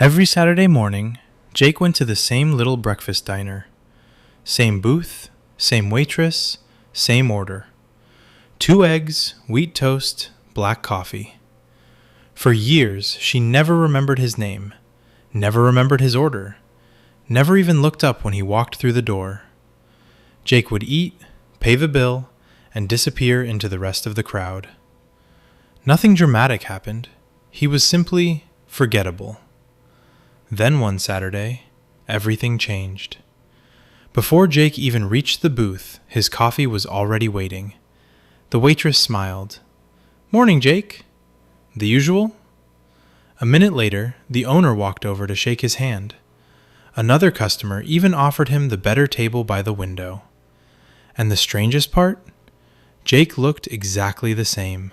Every Saturday morning, Jake went to the same little breakfast diner. Same booth, same waitress, same order. 2 eggs, wheat toast, black coffee. For years, she never remembered his name, never remembered his order, never even looked up when he walked through the door. Jake would eat, pay the bill, and disappear into the rest of the crowd. Nothing dramatic happened. He was simply forgettable. Then one Saturday, everything changed. Before Jake even reached the booth, his coffee was already waiting. The waitress smiled. "Morning, Jake." "The usual?" A minute later, the owner walked over to shake his hand. Another customer even offered him the better table by the window. And the strangest part? Jake looked exactly the same.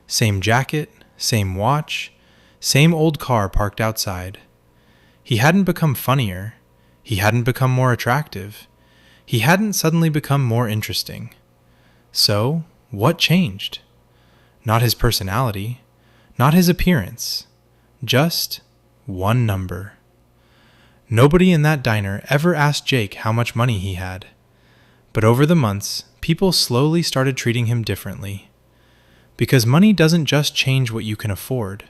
Same jacket, same watch, same old car parked outside. He hadn't become funnier. He hadn't become more attractive. He hadn't suddenly become more interesting. So, what changed? Not his personality, not his appearance, just one number. Nobody in that diner ever asked Jake how much money he had. But over the months, people slowly started treating him differently. Because money doesn't just change what you can afford.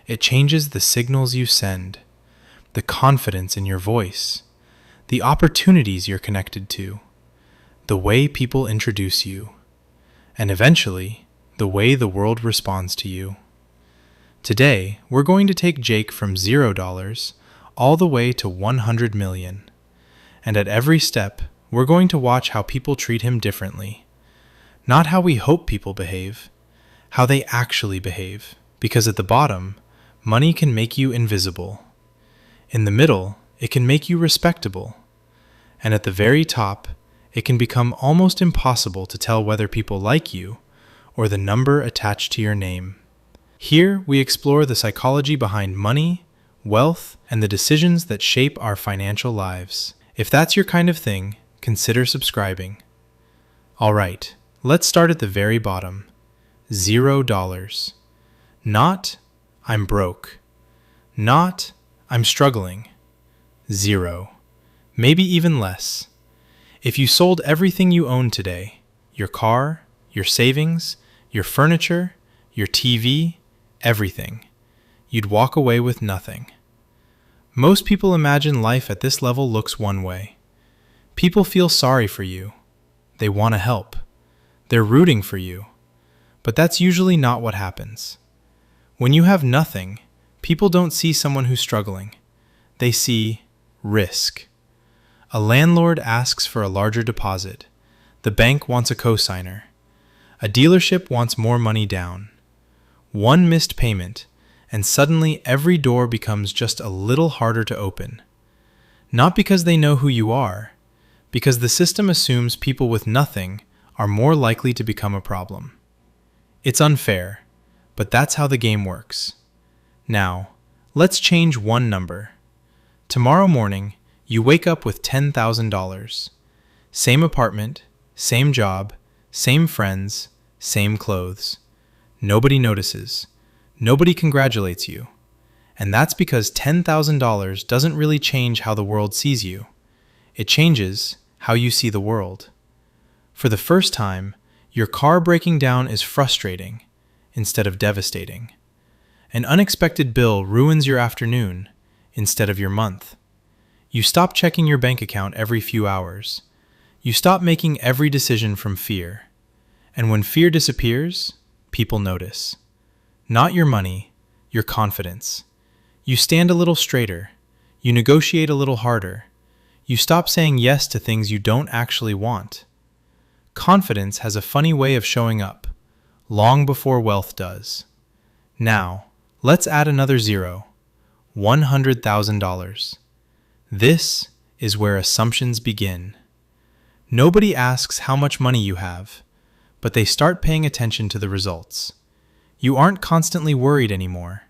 It changes the signals you send, the confidence in your voice, the opportunities you're connected to, the way people introduce you, and eventually, the way the world responds to you. Today, we're going to take Jake from $0 all the way to 100 million. And at every step, we're going to watch how people treat him differently. Not how we hope people behave, how they actually behave. Because at the bottom, money can make you invisible. In the middle, it can make you respectable. And at the very top, it can become almost impossible to tell whether people like you or the number attached to your name. Here, we explore the psychology behind money, wealth, and the decisions that shape our financial lives. If that's your kind of thing, consider subscribing. All right, let's start at the very bottom. $0. Not, "I'm broke." Not, "I'm struggling." 0. Maybe even less. If you sold everything you own today, your car, your savings, your furniture, your TV, everything, you'd walk away with nothing. Most people imagine life at this level looks one way. People feel sorry for you. They want to help. They're rooting for you. But that's usually not what happens. When you have nothing, people don't see someone who's struggling. They see risk. A landlord asks for a larger deposit. The bank wants a cosigner. A dealership wants more money down. One missed payment, and suddenly every door becomes just a little harder to open. Not because they know who you are, because the system assumes people with nothing are more likely to become a problem. It's unfair, but that's how the game works. Now, let's change one number. Tomorrow morning, you wake up with $10,000. Same apartment, same job, same friends, same clothes. Nobody notices. Nobody congratulates you. And that's because $10,000 doesn't really change how the world sees you. It changes how you see the world. For the first time, your car breaking down is frustrating instead of devastating. An unexpected bill ruins your afternoon instead of your month. You stop checking your bank account every few hours. You stop making every decision from fear. And when fear disappears, people notice. Not your money, your confidence. You stand a little straighter. You negotiate a little harder. You stop saying yes to things you don't actually want. Confidence has a funny way of showing up, long before wealth does. Now, let's add another 0. $100,000. This is where assumptions begin. Nobody asks how much money you have, but they start paying attention to the results. You aren't constantly worried anymore.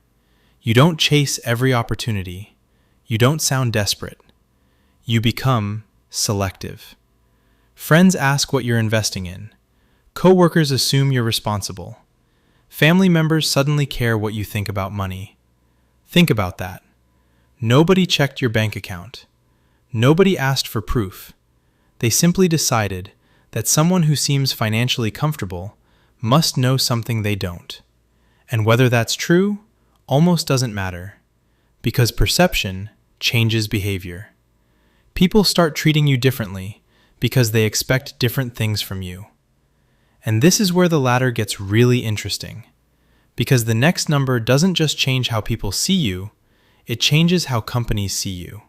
You don't chase every opportunity. You don't sound desperate. You become selective. Friends ask what you're investing in. Coworkers assume you're responsible. Family members suddenly care what you think about money. Think about that. Nobody checked your bank account. Nobody asked for proof. They simply decided that someone who seems financially comfortable must know something they don't. And whether that's true almost doesn't matter, because perception changes behavior. People start treating you differently because they expect different things from you. And this is where the ladder gets really interesting, because the next number doesn't just change how people see you, it changes how companies see you.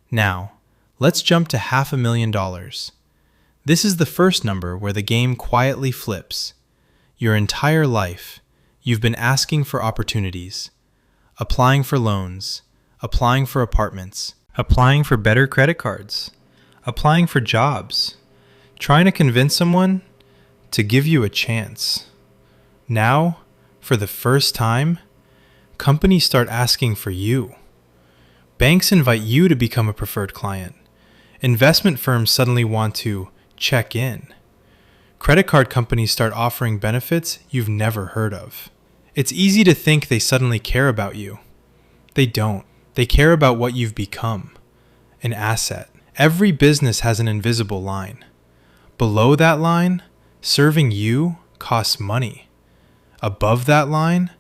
Now, let's jump to $500,000. This is the first number where the game quietly flips. Your entire life, you've been asking for opportunities, applying for loans, applying for apartments, applying for better credit cards, applying for jobs, trying to convince someone to give you a chance. Now, for the first time, companies start asking for you. Banks invite you to become a preferred client. Investment firms suddenly want to check in. Credit card companies start offering benefits you've never heard of. It's easy to think they suddenly care about you. They don't. They care about what you've become, an asset. Every business has an invisible line. Below that line, serving you costs money. Above that line,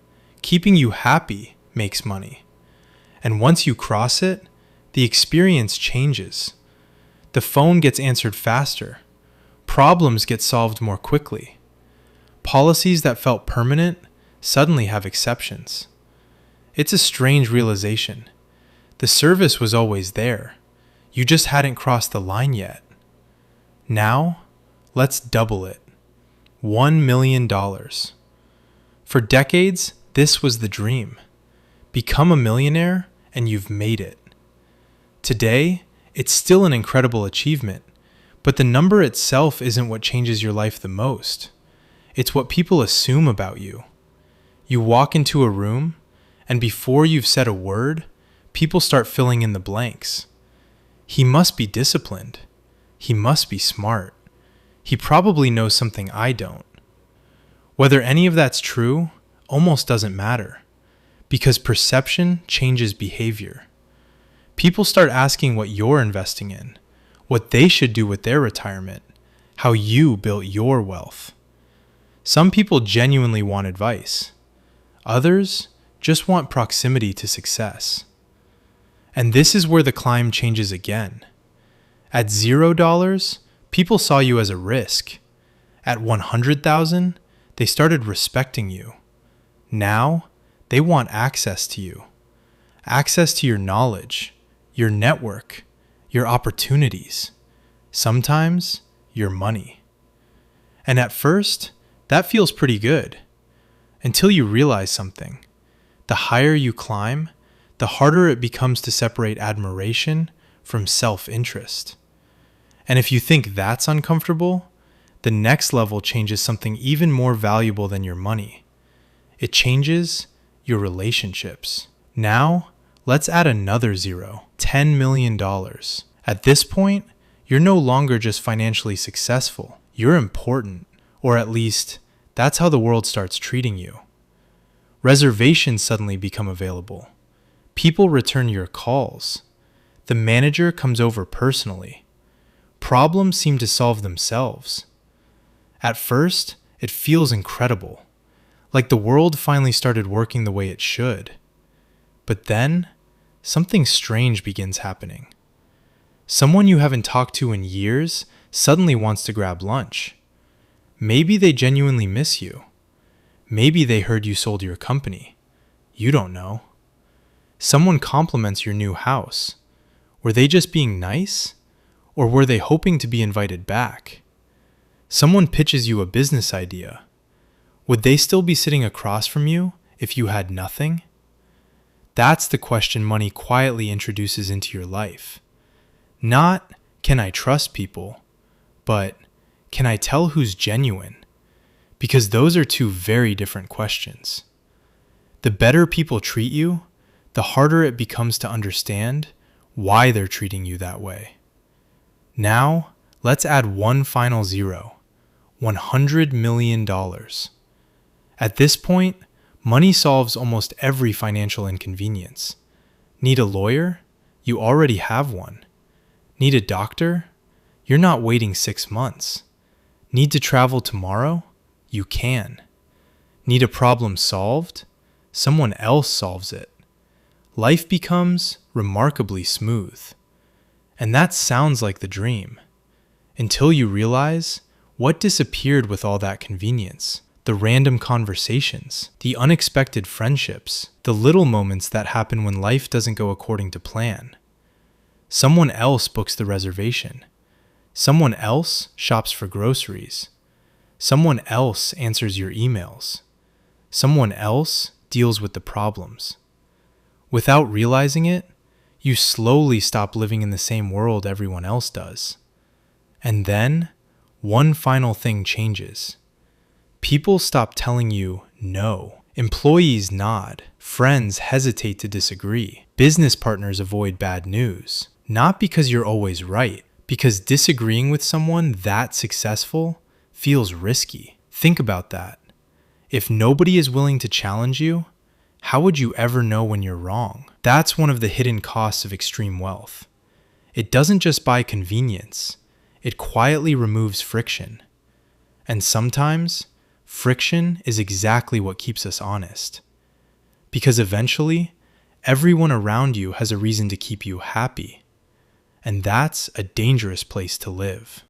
keeping you happy makes money. And once you cross it, the experience changes. The phone gets answered faster. Problems get solved more quickly. Policies that felt permanent suddenly have exceptions. It's a strange realization. The service was always there. You just hadn't crossed the line yet. Now, let's double it. $1 million. For decades, this was the dream. Become a millionaire and you've made it. Today, it's still an incredible achievement, but the number itself isn't what changes your life the most. It's what people assume about you. You walk into a room, and before you've said a word, people start filling in the blanks. He must be disciplined. He must be smart. He probably knows something I don't. Whether any of that's true almost doesn't matter, because perception changes behavior. People start asking what you're investing in, what they should do with their retirement, how you built your wealth. Some people genuinely want advice. Others just want proximity to success. And this is where the climb changes again. At $0, people saw you as a risk. At $100,000, they started respecting you. Now, they want access to you. Access to your knowledge, your network, your opportunities, sometimes your money. And at first, that feels pretty good. Until you realize something. The higher you climb, the harder it becomes to separate admiration from self-interest. And if you think that's uncomfortable, the next level changes something even more valuable than your money. It changes your relationships. Now, let's add another zero, $10 million. At this point, you're no longer just financially successful. You're important, or at least, that's how the world starts treating you. Reservations suddenly become available. People return your calls. The manager comes over personally. Problems seem to solve themselves. At first, it feels incredible, like the world finally started working the way it should. But then, something strange begins happening. Someone you haven't talked to in years suddenly wants to grab lunch. Maybe they genuinely miss you. Maybe they heard you sold your company. You don't know. Someone compliments your new house. Were they just being nice? Or were they hoping to be invited back? Someone pitches you a business idea. Would they still be sitting across from you if you had nothing? That's the question money quietly introduces into your life. Not, can I trust people? But, can I tell who's genuine? Because those are two very different questions. The better people treat you, the harder it becomes to understand why they're treating you that way. Now, let's add one final zero, $100 million. At this point, money solves almost every financial inconvenience. Need a lawyer? You already have one. Need a doctor? You're not waiting 6 months. Need to travel tomorrow? You can. Need a problem solved? Someone else solves it. Life becomes remarkably smooth. And that sounds like the dream. Until you realize what disappeared with all that convenience. The random conversations, the unexpected friendships, the little moments that happen when life doesn't go according to plan. Someone else books the reservation. Someone else shops for groceries. Someone else answers your emails. Someone else deals with the problems. Without realizing it, you slowly stop living in the same world everyone else does. And then, one final thing changes. People stop telling you no. Employees nod. Friends hesitate to disagree. Business partners avoid bad news. Not because you're always right, because disagreeing with someone that successful feels risky. Think about that. If nobody is willing to challenge you, how would you ever know when you're wrong? That's one of the hidden costs of extreme wealth. It doesn't just buy convenience, it quietly removes friction. And sometimes, friction is exactly what keeps us honest. Because eventually, everyone around you has a reason to keep you happy. And that's a dangerous place to live.